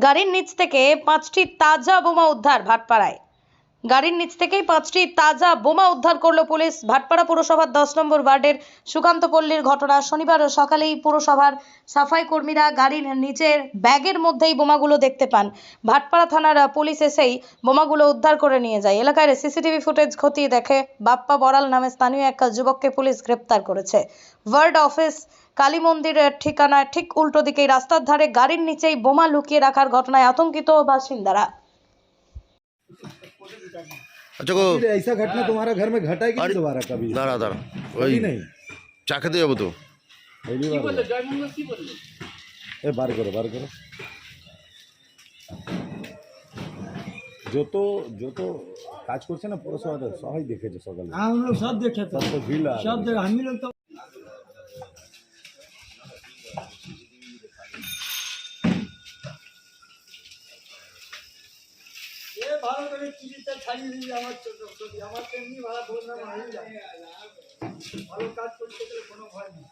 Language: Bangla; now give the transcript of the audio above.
গাড়ির নিচ থেকে 5টি তাজা বোমা উদ্ধার ভাটপাড়ায়। গাড়ির নিচ থেকেই 5টি তাজা বোমা উদ্ধার করলো পুলিশ। ভাটপাড়া পুরসভার 10 নম্বর ওয়ার্ডের সুকান্তপল্লীর ঘটনা। শনিবার সকালেই পুরসভার সাফাই কর্মীরা গাড়ির নিচের ব্যাগের মধ্যেই বোমাগুলো দেখতে পান। ভাটপাড়া থানার পুলিশ এসেই বোমাগুলো উদ্ধার করে নিয়ে যায়। এলাকার সিসিটিভি ফুটেজ খতিয়ে দেখে বাপ্পা বড়াল নামে স্থানীয় এক যুবককে পুলিশ গ্রেপ্তার করেছে। ওয়ার্ড অফিস কালী মন্দিরের ঠিকানায় ঠিক উল্টো দিকেই রাস্তার ধারে গাড়ির নিচেই বোমা লুকিয়ে রাখার ঘটনায় আতঙ্কিত বাসিন্দারা। अच्छा को ऐसा घटना तुम्हारा घर में घटा है कि नहीं दोबारा कभी? दारा दारा कभी वही नहीं। चाकते जाबो तो पहली बार हुआ। ए बार करो जो तो কাজ করছে না পুরসভাতে সবাই দেখেছে সকালে। हाँ हम लोग सब देखे थे, सब तो भीड़ लगा सब जगह हम ही लोग तो ये ভালো করে চিঠিটা ছাড়িয়ে দিই আমার তেমনি ভাড়া ধরলাম ভালো কাজ করতে গেলে কোনো ভয় নেই।